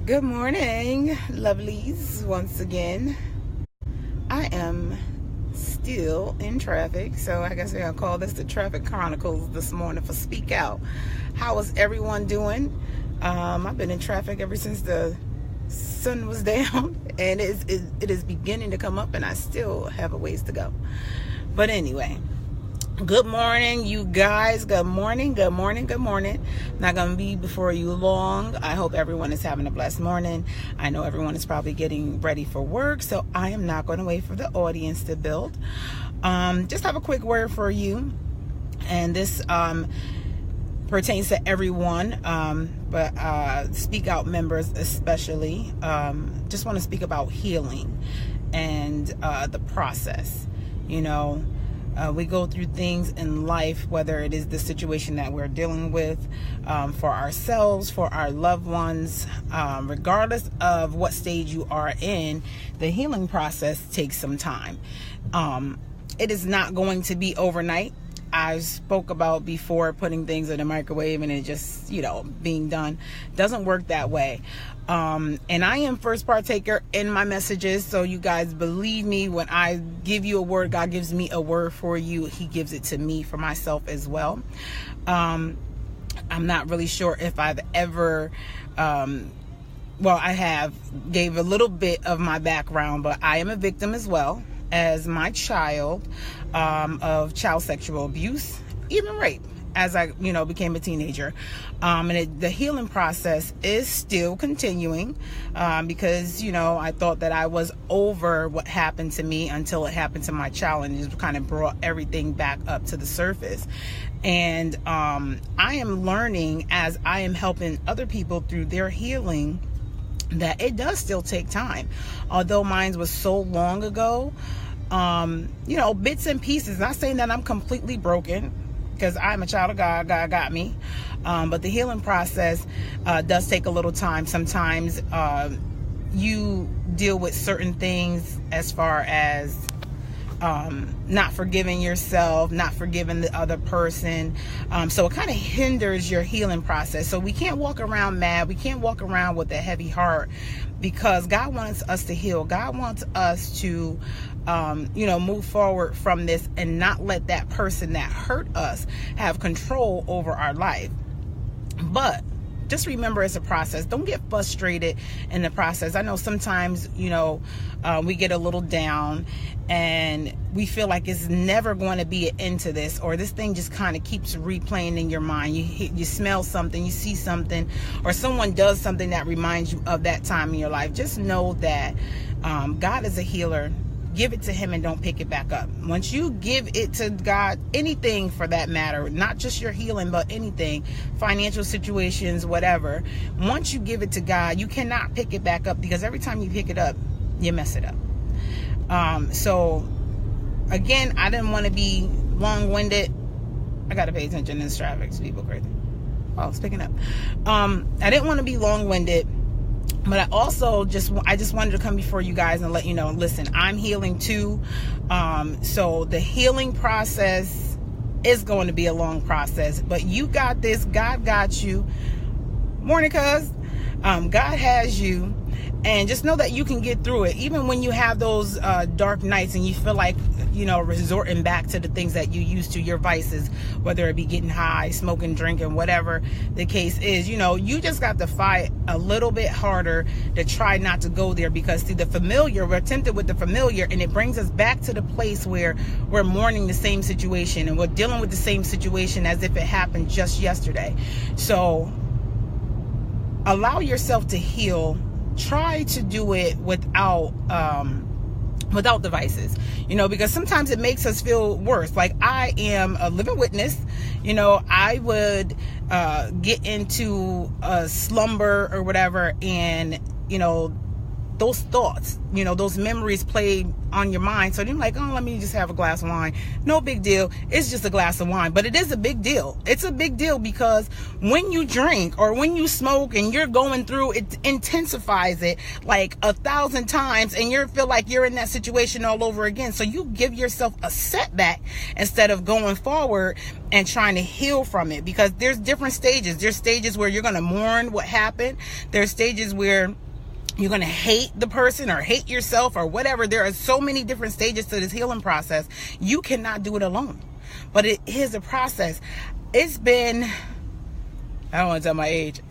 Good morning, lovelies. Once again, I am still in traffic, so I guess we're gonna call this the Traffic Chronicles this morning for Speak Out. How is everyone doing? I've been in traffic ever since the sun was down, and it is beginning to come up, and I still have a ways to go. But anyway. Good morning, you guys. Good morning. Not going to be before you long. I hope everyone is having a blessed morning. I know everyone is probably getting ready for work, so I am not going to wait for the audience to build. Just have a quick word for you, and this pertains to everyone, but Speak Out members especially. Just want to speak about healing and the process. We go through things in life, whether it is the situation that we're dealing with for ourselves, for our loved ones, regardless of what stage you are in, the healing process takes some time. It is not going to be overnight. I spoke about before putting things in the microwave and it just, being done. Doesn't work that way. And I am first partaker in my messages, so you guys believe me. When I give you a word, God gives me a word for you. He gives it to me for myself as well. I'm not really sure if I've ever, I have gave a little bit of my background, but I am a victim as well as my child of child sexual abuse, even rape, as I, became a teenager. And the healing process is still continuing because, I thought that I was over what happened to me until it happened to my child, and it just kind of brought everything back up to the surface. And I am learning as I am helping other people through their healing that it does still take time. Although mine was so long ago, bits and pieces. Not saying that I'm completely broken, because I'm a child of God. God got me. But the healing process does take a little time. Sometimes you deal with certain things as far as not forgiving yourself, not forgiving the other person. So it kind of hinders your healing process. So we can't walk around mad. We can't walk around with a heavy heart, because God wants us to heal. God wants us to, move forward from this and not let that person that hurt us have control over our life. But just remember, it's a process. Don't get frustrated in the process. I know sometimes, we get a little down and we feel like it's never going to be an end to this, or this thing just kind of keeps replaying in your mind. You smell something, you see something, or someone does something that reminds you of that time in your life. Just know that God is a healer. Give it to him and don't pick it back up. Once you give it to God, anything for that matter, not just your healing, but anything, financial situations, whatever, once you give it to God, you cannot pick it back up, because every time you pick it up, you mess it up. So again, I didn't want to be long-winded. I got to pay attention to this traffic. People crazy. Oh, it's picking up. I didn't want to be long-winded. But I also just wanted to come before you guys and let you know, listen, I'm healing too. So the healing process is going to be a long process, but you got this. God got you. Morning, cuz. God has you. And just know that you can get through it. Even when you have those dark nights and you feel like, resorting back to the things that you used to, your vices, whether it be getting high, smoking, drinking, whatever the case is, you just got to fight a little bit harder to try not to go there, because see, the familiar, we're tempted with the familiar, and it brings us back to the place where we're mourning the same situation and we're dealing with the same situation as if it happened just yesterday. So allow yourself to heal. Try to do it without devices, because sometimes it makes us feel worse. Like, I am a living witness. I would get into a slumber or whatever, and those thoughts, those memories play on your mind. So you're like, oh, let me just have a glass of wine. No big deal. It's just a glass of wine. But it is a big deal. It's a big deal because when you drink or when you smoke and you're going through, it intensifies it like 1,000 times, and you feel like you're in that situation all over again. So you give yourself a setback instead of going forward and trying to heal from it, because there's different stages. There's stages where you're going to mourn what happened. There's stages where you're going to hate the person or hate yourself or whatever. There are so many different stages to this healing process. You cannot do it alone, but it is a process. It's been, I don't want to tell my age.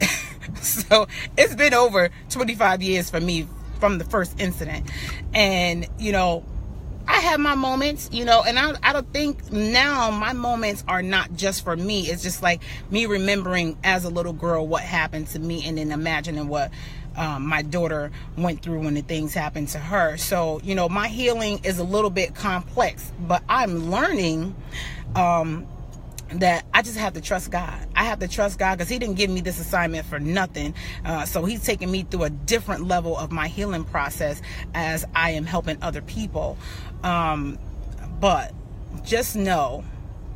So it's been over 25 years for me from the first incident. And, I have my moments, and I don't think now my moments are not just for me. It's just like me remembering as a little girl what happened to me, and then imagining what my daughter went through when the things happened to her. So, my healing is a little bit complex, but I'm learning that I just have to trust God. I have to trust God because he didn't give me this assignment for nothing. So he's taking me through a different level of my healing process as I am helping other people. But just know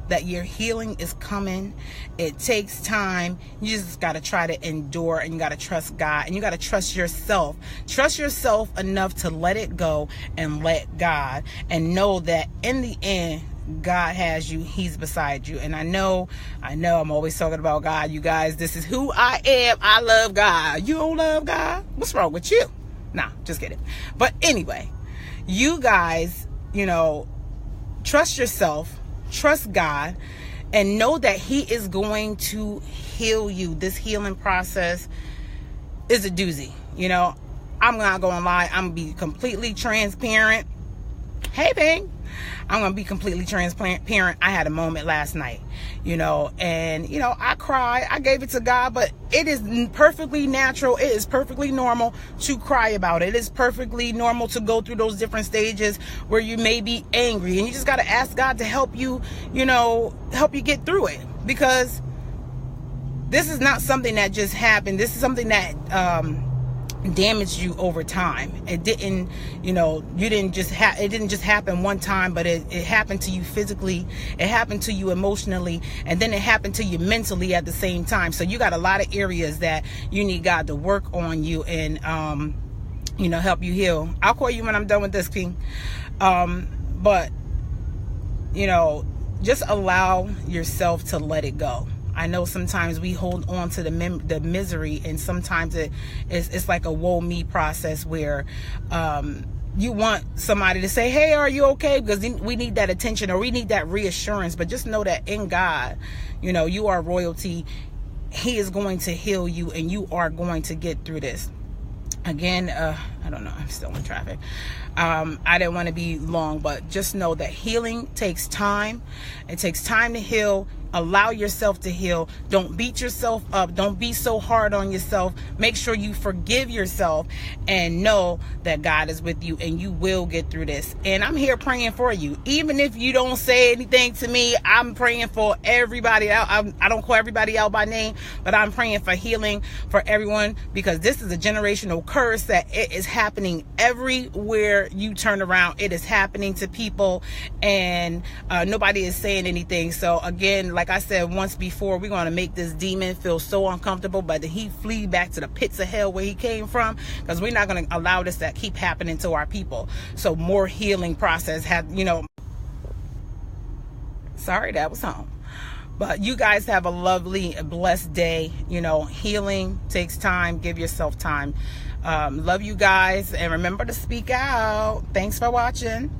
that your healing is coming. It takes time. You just got to try to endure, and you got to trust God, and you got to trust yourself. Trust yourself enough to let it go and let God, and know that in the end, God has you. He's beside you. And I know I'm always talking about God. You guys, this is who I am. I love God. You don't love God? What's wrong with you? Nah, just kidding. But anyway, you guys, trust yourself, trust God, and know that he is going to heal you. This healing process is a doozy. I'm not going to lie. I'm going to be completely transparent. Hey, Bing. I'm going to be completely transparent. I had a moment last night, and, I cried. I gave it to God, but it is perfectly natural. It is perfectly normal to cry about it. It is perfectly normal to go through those different stages where you may be angry, and you just got to ask God to help you, help you get through it, because this is not something that just happened. This is something that, damaged you over time. It didn't, it didn't just happen one time, but it happened to you physically, it happened to you emotionally, and then it happened to you mentally at the same time. So you got a lot of areas that you need God to work on you and, help you heal. I'll call you when I'm done with this, King. But, just allow yourself to let it go. I know sometimes we hold on to the misery, and sometimes it's like a woe me process where you want somebody to say, hey, are you okay? Because we need that attention, or we need that reassurance. But just know that in God, you are royalty. He is going to heal you, and you are going to get through this. Again, I don't know. I'm still in traffic. I didn't want to be long, but just know that healing takes time. It takes time to heal. Allow yourself to heal. Don't beat yourself up. Don't be so hard on yourself. Make sure you forgive yourself, and know that God is with you, and you will get through this. And I'm here praying for you. Even if you don't say anything to me, I'm praying for everybody out. I don't call everybody out by name, but I'm praying for healing for everyone, because this is a generational curse that it is happening everywhere you turn around. It is happening to people, and nobody is saying anything. So again, like I said once before, we're going to make this demon feel so uncomfortable, but he flee back to the pits of hell where he came from, because we're not going to allow this to keep happening to our people. So more healing process sorry, that was home. But you guys have a lovely, blessed day. Healing takes time. Give yourself time. Love you guys, and remember to speak out. Thanks for watching.